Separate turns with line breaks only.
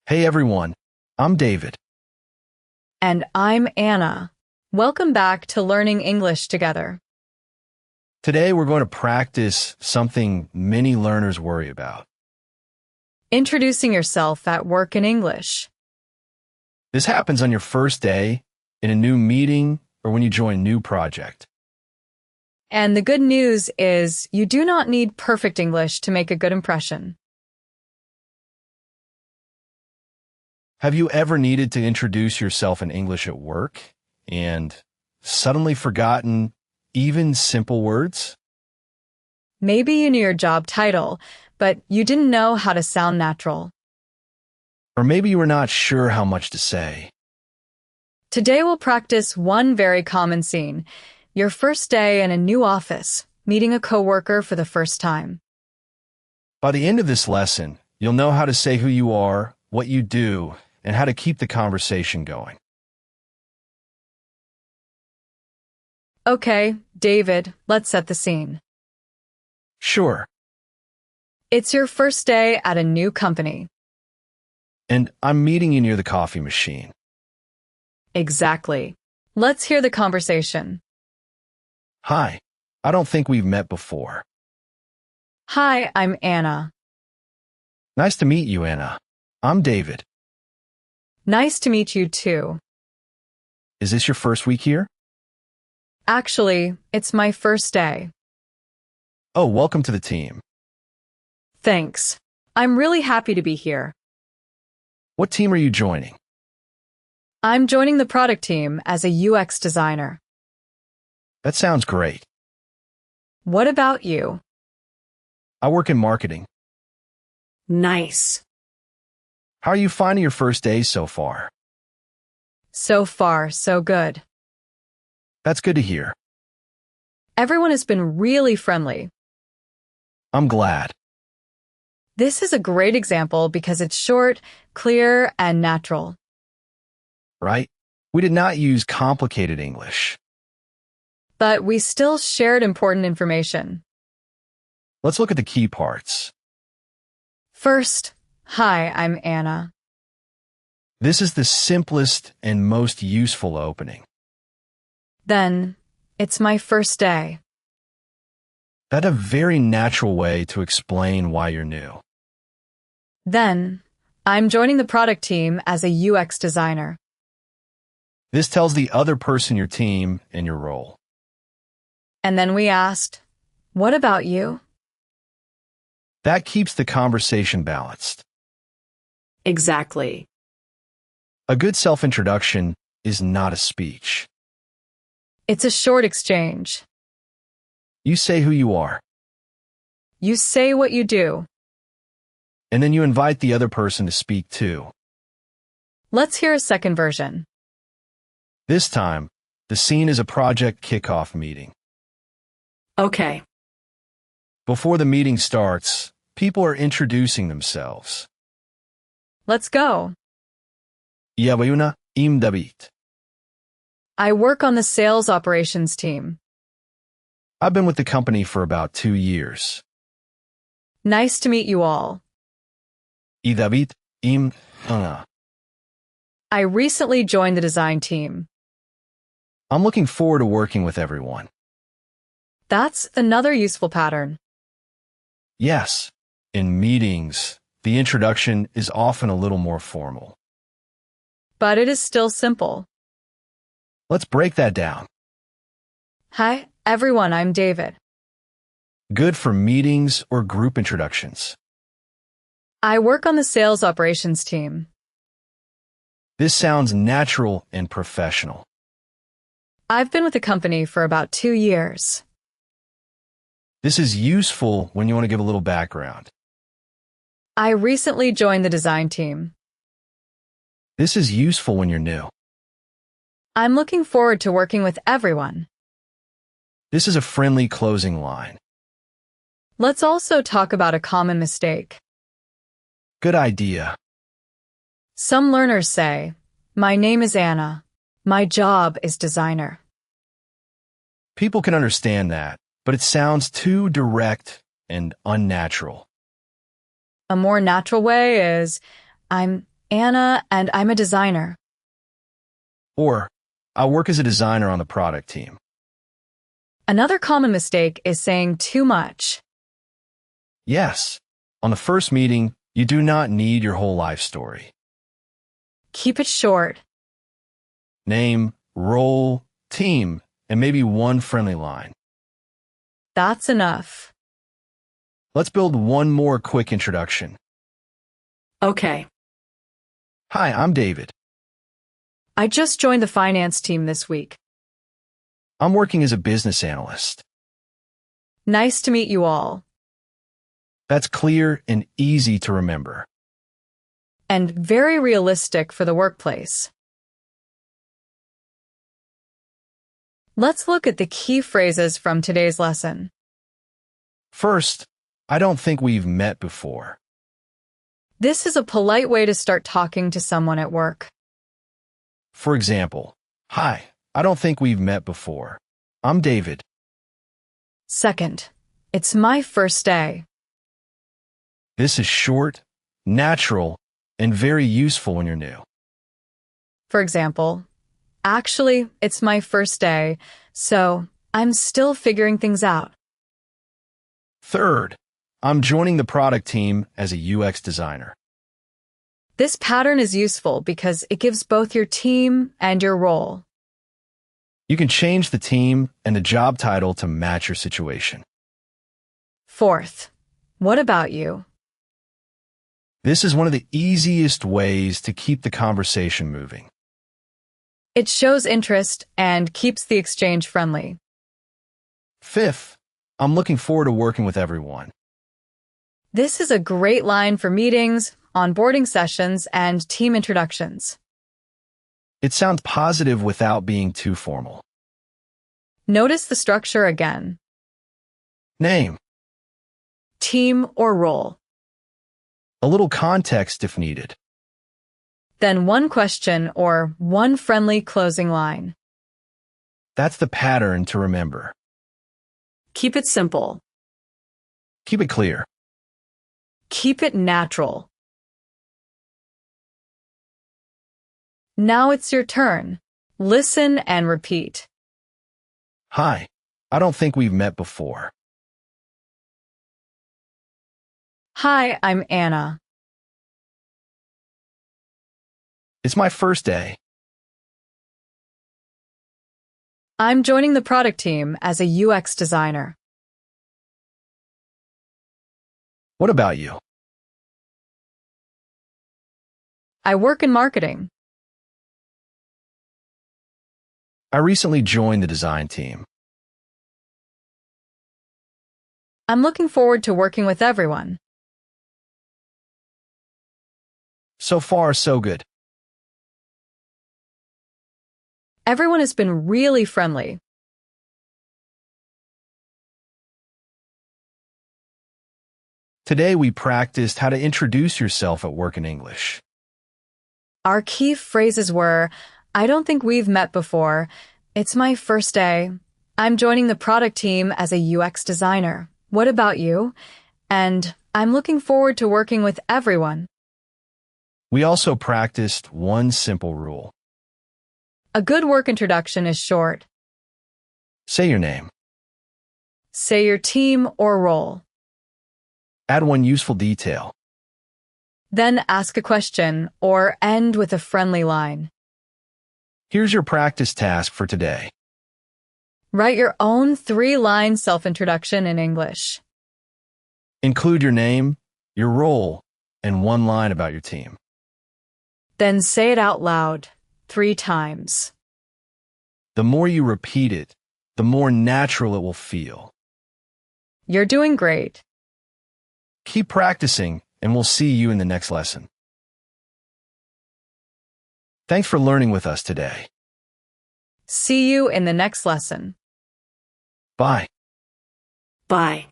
Hey everyone, I'm David.
And I'm Anna. Welcome back to Learning English Together.
Today we're going to practice something many learners worry about.
Introducing yourself at work in English.
This happens on your first day, in a new meeting, or when you join a new project.
And the good news is you do not need perfect English to make a good impression.
Have you ever needed to introduce yourself in English at work and suddenly forgotten even simple words?
Maybe you knew your job title, but you didn't know how to sound natural.
Or maybe you were not sure how much to say.
Today we'll practice one very common scene. Your first day in a new office, meeting a coworker for the first time.
By the end of this lesson, you'll know how to say who you are, what you do, and how to keep the conversation going.
Okay, David, let's set the scene.
Sure.
It's your first day at a new company.
And I'm meeting you near the coffee machine.
Exactly. Let's hear the conversation.
Hi, I don't think we've met before.
Hi, I'm Anna.
Nice to meet you, Anna. I'm David.
Nice to meet you too.
Is this your first week here?
Actually, it's my first day.
Oh, welcome to the team.
Thanks. I'm really happy to be here.
What team are you joining?
I'm joining the product team as a UX designer.
That sounds great.
What about you?
I work in marketing.
Nice.
How are you finding your first day so far?
So far, so good.
That's good to hear.
Everyone has been really friendly.
I'm glad.
This is a great example because it's short, clear, and natural.
Right? We did not use complicated English.
But we still shared important information.
Let's look at the key parts.
First, hi, I'm Anna.
This is the simplest and most useful opening.
Then, it's my first day.
That's a very natural way to explain why you're new.
Then, I'm joining the product team as a UX designer.
This tells the other person your team and your role.
And then we asked, what about you?
That keeps the conversation balanced.
Exactly.
A good self-introduction is not a speech.
It's a short exchange.
You say who you are,
You say what you do.
and then you invite the other person to speak too.
Let's hear a second version.
This time, the scene is a project kickoff meeting.
Okay.
Before the meeting starts, people are introducing themselves.
Let's go.
Yabuyuna im David.
I work on the sales operations team.
I've been with the company for about 2 years.
Nice to meet you all.
Y David im Ana.
I recently joined the design team.
I'm looking forward to working with everyone.
That's another useful pattern.
Yes, in meetings, the introduction is often a little more formal.
But it is still simple.
Let's break that down.
Hi, everyone, I'm David.
Good for meetings or group introductions.
I work on the sales operations team.
This sounds natural and professional.
I've been with the company for about 2 years.
This is useful when you want to give a little background.
I recently joined the design team.
This is useful when you're new.
I'm looking forward to working with everyone.
This is a friendly closing line.
Let's also talk about a common mistake.
Good idea.
Some learners say, my name is Anna. My job is designer.
People can understand that, but it sounds too direct and unnatural.
A more natural way is, I'm Anna and I'm a designer.
Or, I work as a designer on the product team.
Another common mistake is saying too much.
Yes, on the first meeting, you do not need your whole life story.
Keep it short.
Name, role, team, and maybe one friendly line.
That's enough.
Let's build one more quick introduction.
Okay.
Hi, I'm David.
I just joined the finance team this week.
I'm working as a business analyst.
Nice to meet you all.
That's clear and easy to remember.
And very realistic for the workplace. Let's look at the key phrases from today's lesson.
First, I don't think we've met before.
This is a polite way to start talking to someone at work.
For example, hi, I don't think we've met before. I'm David.
Second, it's my first day.
This is short, natural, and very useful when you're new.
For example, actually, it's my first day, so I'm still figuring things out.
Third, I'm joining the product team as a UX designer.
This pattern is useful because it gives both your team and your role.
You can change the team and the job title to match your situation.
Fourth, what about you?
This is one of the easiest ways to keep the conversation moving.
It shows interest and keeps the exchange friendly.
Fifth, I'm looking forward to working with everyone.
This is a great line for meetings, onboarding sessions, and team introductions.
It sounds positive without being too formal.
Notice the structure again.
Name,
Team or role.
a little context if needed.
Then one question or one friendly closing line.
That's the pattern to remember.
Keep it simple.
Keep it clear.
Keep it natural. Now it's your turn. Listen and repeat.
Hi, I don't think we've met before.
Hi, I'm Anna.
It's my first day.
I'm joining the product team as a UX designer.
What about you?
I work in marketing.
I recently joined the design team.
I'm looking forward to working with everyone.
So far, so good.
Everyone has been really friendly.
Today we practiced how to introduce yourself at work in English.
Our key phrases were, I don't think we've met before. It's my first day. I'm joining the product team as a UX designer. What about you? And I'm looking forward to working with everyone.
We also practiced one simple rule.
A good work introduction is short.
Say your name.
Say your team or role.
Add one useful detail.
Then ask a question or end with a friendly line.
Here's your practice task for today.
Write your own 3-line self-introduction in English.
Include your name, your role, and one line about your team.
Then say it out loud 3 times.
The more you repeat it, the more natural it will feel.
You're doing great.
Keep practicing, and we'll see you in the next lesson. Thanks for learning with us today.
See you in the next lesson.
Bye.
Bye.